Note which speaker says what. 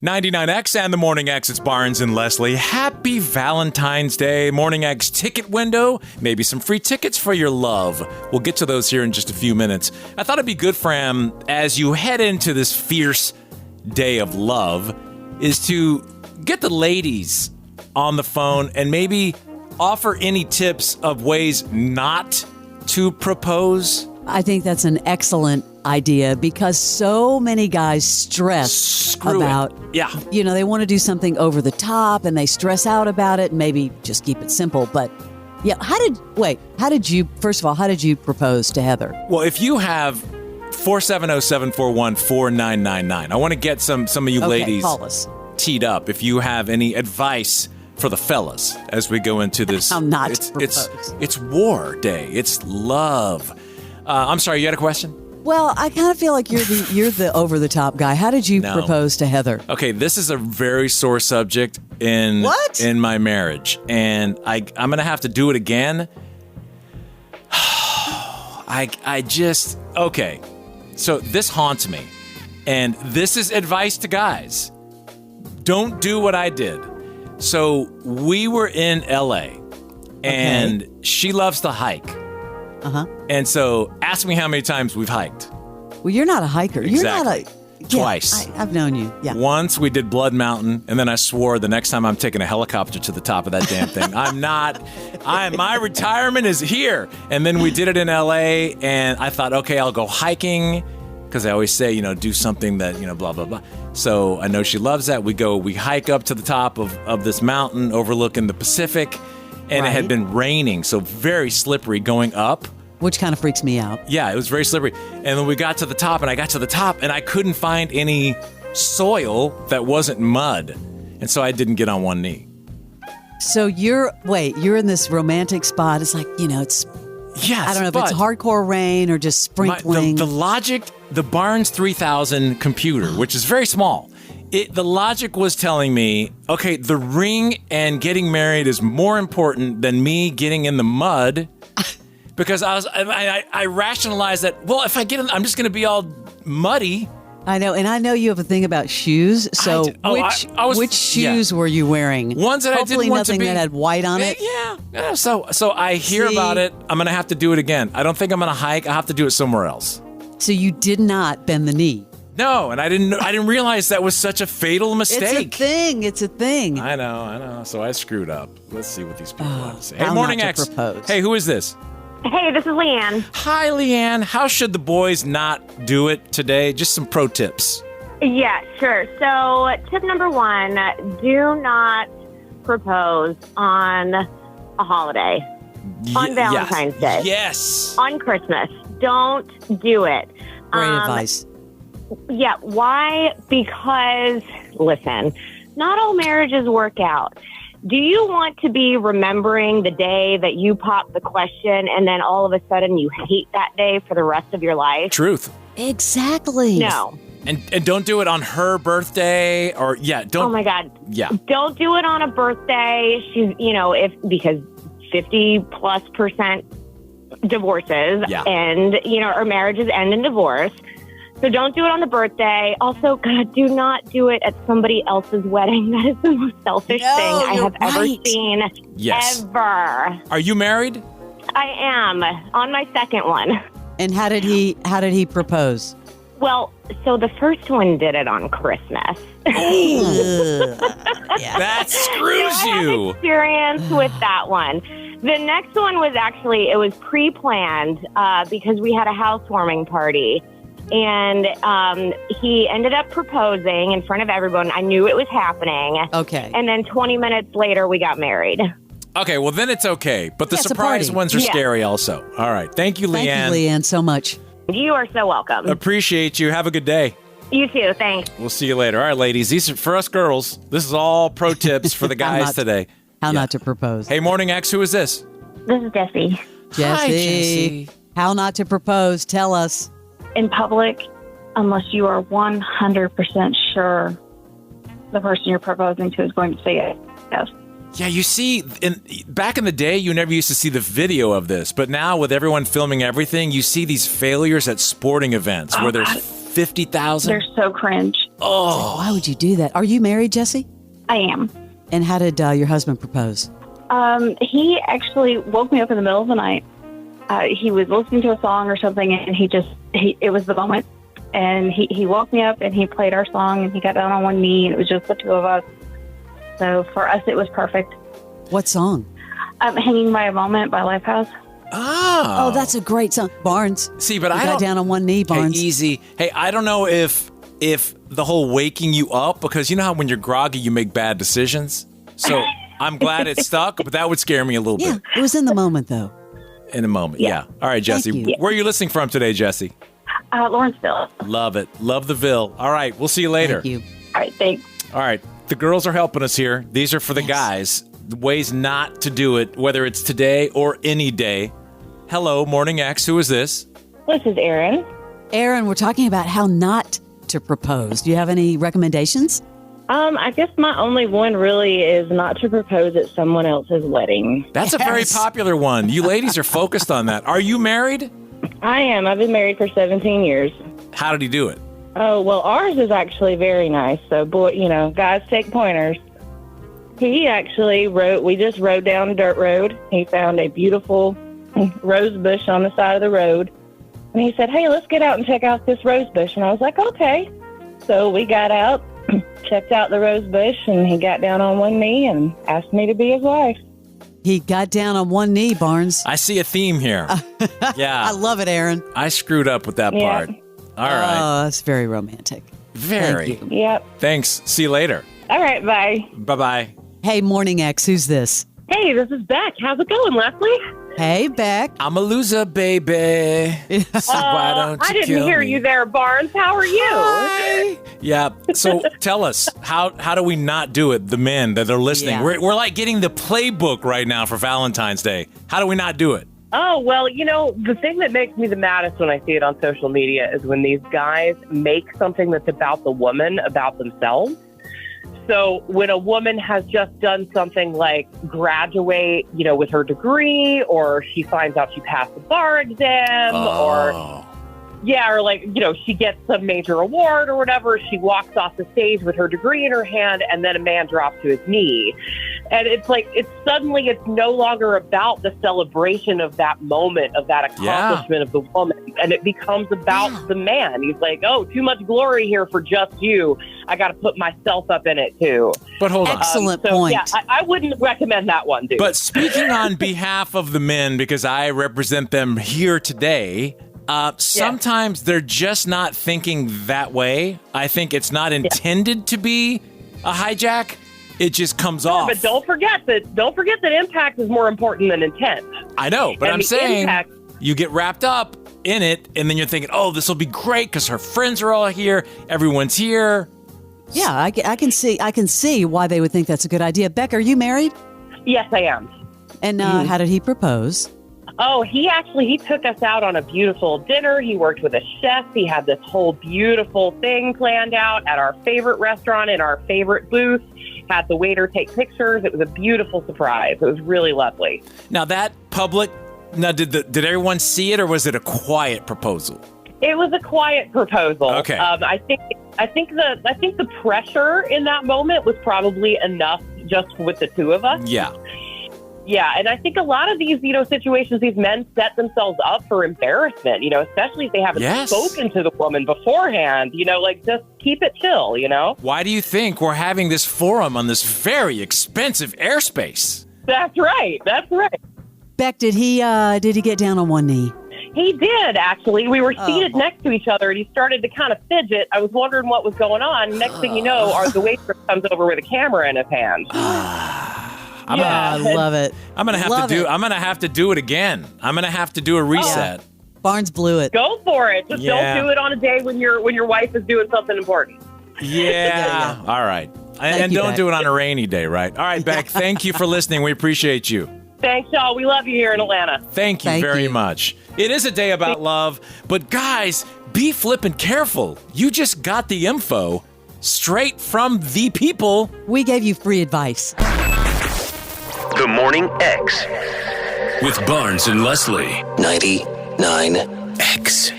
Speaker 1: 99X and the Morning X, it's Barnes and Leslie. Happy Valentine's Day. Morning X ticket window, maybe some free tickets for your love. We'll get to those here in just a few minutes. I thought it'd be good, Fram, as you head into this fierce day of love, is to get the ladies on the phone and maybe offer any tips of ways not to propose.
Speaker 2: I think that's an excellent idea because so many guys stress about, they want to do something over the top and they stress out about it and maybe just keep it simple. But yeah, how did you propose to Heather?
Speaker 1: Well, if you have 470-741-4999, I want to get some of you ladies
Speaker 2: call us.
Speaker 1: Teed up. If you have any advice for the fellas as we go into this.
Speaker 2: How not to propose.
Speaker 1: It's war day. It's love. I'm sorry, you had a question?
Speaker 2: Well, I kind of feel like you're the over the top guy. How did you propose to Heather?
Speaker 1: Okay, this is a very sore subject in my marriage, and I'm gonna have to do it again. So this haunts me, and this is advice to guys. Don't do what I did. So we were in LA, and she loves to hike. And so ask me how many times we've hiked.
Speaker 2: Well, you're not a hiker.
Speaker 1: Exactly.
Speaker 2: You're not
Speaker 1: Twice.
Speaker 2: I've known you. Yeah.
Speaker 1: Once we did Blood Mountain, and then I swore the next time I'm taking a helicopter to the top of that damn thing. My retirement is here. And then we did it in LA, and I thought, okay, I'll go hiking, because I always say, do something that, blah, blah, blah. So I know she loves that. We hike up to the top of this mountain overlooking the Pacific. And It had been raining, so very slippery going up.
Speaker 2: Which kind of freaks me out.
Speaker 1: Yeah, it was very slippery. And then we got to the top, and I got to the top, and I couldn't find any soil that wasn't mud. And so I didn't get on one knee.
Speaker 2: So you're in this romantic spot. It's like, it's...
Speaker 1: Yes,
Speaker 2: I don't know if it's hardcore rain or just sprinkling.
Speaker 1: The logic, the Barnes 3000 computer, which is very small, the logic was telling me, okay, the ring and getting married is more important than me getting in the mud, because I rationalized that. Well, if I get in, I'm just going to be all muddy.
Speaker 2: I know, and I know you have a thing about shoes. So which shoes were you wearing?
Speaker 1: Ones that
Speaker 2: Hopefully
Speaker 1: I didn't want to be.
Speaker 2: Nothing that had white on it.
Speaker 1: Yeah. So I hear about it. I'm going to have to do it again. I don't think I'm going to hike. I have to do it somewhere else.
Speaker 2: So you did not bend the knee.
Speaker 1: No, and I didn't realize that was such a fatal mistake.
Speaker 2: It's a thing.
Speaker 1: I know. So I screwed up. Let's see what these people have to say. Hey, Morning X. Hey, who is this?
Speaker 3: Hey, this is Leanne.
Speaker 1: Hi, Leanne. How should the boys not do it today? Just some pro tips.
Speaker 3: Yeah, sure. So tip number 1, do not propose on a holiday. On Valentine's Day.
Speaker 1: Yes.
Speaker 3: On Christmas. Don't do it.
Speaker 2: Great advice.
Speaker 3: Yeah, why? Because, listen, not all marriages work out. Do you want to be remembering the day that you popped the question and then all of a sudden you hate that day for the rest of your life?
Speaker 1: Truth.
Speaker 2: Exactly.
Speaker 3: No.
Speaker 1: And don't do it on her birthday don't.
Speaker 3: Oh my God.
Speaker 1: Yeah.
Speaker 3: Don't do it on a birthday. She's, because 50+% divorces end, or marriages end in divorce. So don't do it on the birthday. Also, God, do not do it at somebody else's wedding. That is the most selfish thing I have ever seen.
Speaker 1: Yes.
Speaker 3: Ever.
Speaker 1: Are you married?
Speaker 3: I am, on my second one.
Speaker 2: And how did he propose?
Speaker 3: Well, so the first one did it on Christmas.
Speaker 1: That screws
Speaker 3: I have experience with that one. The next one was it was pre-planned because we had a housewarming party. And he ended up proposing in front of everyone. I knew it was happening.
Speaker 2: Okay.
Speaker 3: And then 20 minutes later, we got married.
Speaker 1: Okay, well, then it's okay. But the surprise ones are scary also. All right. Thank you, Leanne.
Speaker 2: Thank you, Leanne, so much.
Speaker 3: You are so welcome.
Speaker 1: Appreciate you. Have a good day.
Speaker 3: You too. Thanks.
Speaker 1: We'll see you later. All right, ladies. These are for us girls. This is all pro tips for the guys today.
Speaker 2: How not to propose.
Speaker 1: Hey, Morning X, who is this?
Speaker 3: This is Jessie.
Speaker 1: Hi, Jessie.
Speaker 2: How not to propose. Tell us.
Speaker 4: In public, unless you are 100% sure the person you're proposing to is going to say yes.
Speaker 1: Yeah, you see, back in the day, you never used to see the video of this. But now with everyone filming everything, you see these failures at sporting events where there's $50,000?
Speaker 4: They're so cringe.
Speaker 1: Oh.
Speaker 2: Why would you do that? Are you married, Jesse?
Speaker 4: I am.
Speaker 2: And how did your husband propose?
Speaker 4: He actually woke me up in the middle of the night. He was listening to a song or something, and it was the moment. And he woke me up, and he played our song, and he got down on one knee, and it was just the two of us. So for us, it was perfect.
Speaker 2: What song?
Speaker 4: Hanging by a Moment by Lifehouse.
Speaker 2: Oh, that's a great song. Barnes.
Speaker 1: See, but I
Speaker 2: got down on one knee, Barnes.
Speaker 1: Hey, easy. Hey, I don't know if the whole waking you up, because you know how when you're groggy, you make bad decisions? So I'm glad it stuck, but that would scare me a little bit.
Speaker 2: It was in the moment, though.
Speaker 1: In a moment, yeah. All right, Jesse. Where are you listening from today, Jesse?
Speaker 4: Lawrenceville.
Speaker 1: Love it. Love the Ville. All right, we'll see you later.
Speaker 2: Thank you.
Speaker 4: All right, thanks.
Speaker 1: All right, the girls are helping us here. These are for the guys. The ways not to do it, whether it's today or any day. Hello, Morning X. Who is this?
Speaker 3: This is Erin.
Speaker 2: Erin, we're talking about how not to propose. Do you have any recommendations?
Speaker 3: I guess my only one really is not to propose at someone else's wedding.
Speaker 1: That's a very popular one. You ladies are focused on that. Are you married?
Speaker 3: I am. I've been married for 17 years.
Speaker 1: How did he do it?
Speaker 3: Oh, well, ours is actually very nice. So, boy, guys take pointers. He actually we just rode down a dirt road. He found a beautiful rose bush on the side of the road. And he said, hey, let's get out and check out this rose bush. And I was like, okay. So we got out, checked out the rose bush, and he got down on one knee and asked me to be his wife.
Speaker 2: He got down on one knee, Barnes.
Speaker 1: I see a theme here. Yeah.
Speaker 2: I love it, Erin.
Speaker 1: I screwed up with that part. All right.
Speaker 2: Oh, that's very romantic.
Speaker 1: Very.
Speaker 2: Thank you.
Speaker 3: Yep.
Speaker 1: Thanks. See you later.
Speaker 3: All right, bye.
Speaker 1: Bye-bye.
Speaker 2: Hey, Morning X, who's this?
Speaker 3: Hey, this is Beck. How's it going, Leslie?
Speaker 2: Hey, Beck.
Speaker 1: I'm a loser, baby. So why don't you
Speaker 3: I didn't hear you there, Barnes. How are you?
Speaker 1: Hi. Yeah. So tell us, how do we not do it, the men that are listening?
Speaker 2: Yeah.
Speaker 1: We're like getting the playbook right now for Valentine's Day. How do we not do it?
Speaker 5: Oh, well, the thing that makes me the maddest when I see it on social media is when these guys make something that's about the woman about themselves. So when a woman has just done something like graduate, with her degree, or she finds out she passed the bar exam, or she gets some major award or whatever, she walks off the stage with her degree in her hand, and then a man drops to his knee. And it's like, it's no longer about the celebration of that moment, of that accomplishment of the woman. And it becomes about the man. He's like, oh, too much glory here for just you. I got to put myself up in it too.
Speaker 1: But hold on.
Speaker 2: Excellent point.
Speaker 5: Yeah, I wouldn't recommend that one, dude.
Speaker 1: But speaking on behalf of the men, because I represent them here today, sometimes they're just not thinking that way. I think it's not intended to be a hijack. It just comes off.
Speaker 5: But don't forget that impact is more important than intent.
Speaker 1: I know, but I'm saying you get wrapped up in it, and then you're thinking, oh, this will be great because her friends are all here, everyone's here.
Speaker 2: Yeah, I can see why they would think that's a good idea. Beck, are you married?
Speaker 5: Yes, I am.
Speaker 2: And how did he propose?
Speaker 5: Oh, he took us out on a beautiful dinner. He worked with a chef. He had this whole beautiful thing planned out at our favorite restaurant in our favorite booth. Had the waiter take pictures. It was a beautiful surprise. It was really lovely.
Speaker 1: Now that public, did everyone see it, or was it a quiet proposal?
Speaker 5: It was a quiet proposal.
Speaker 1: Okay.
Speaker 5: I think the pressure in that moment was probably enough just with the two of us.
Speaker 1: Yeah.
Speaker 5: Yeah, and I think a lot of these, situations, these men set themselves up for embarrassment, especially if they haven't spoken to the woman beforehand, just keep it chill,
Speaker 1: Why do you think we're having this forum on this very expensive airspace?
Speaker 5: That's right.
Speaker 2: Beck, did he get down on one knee?
Speaker 5: He did, actually. We were seated next to each other, and he started to kind of fidget. I was wondering what was going on. Next thing you know, the waitress comes over with a camera in his hand.
Speaker 2: I love it.
Speaker 1: I'm gonna have to do it again. I'm gonna have to do a reset.
Speaker 2: Barnes blew it.
Speaker 5: Go for it. Just don't do it on a day when your wife is doing something important.
Speaker 1: Yeah. All right. And don't do it on a rainy day, right? All right, Beck. Thank you for listening. We appreciate you.
Speaker 5: Thanks, y'all. We love you here in Atlanta.
Speaker 1: Thank you very much. It is a day about love, but guys, be flippin' careful. You just got the info straight from the people.
Speaker 2: We gave you free advice.
Speaker 6: The Morning X with Barnes and Leslie. 99X.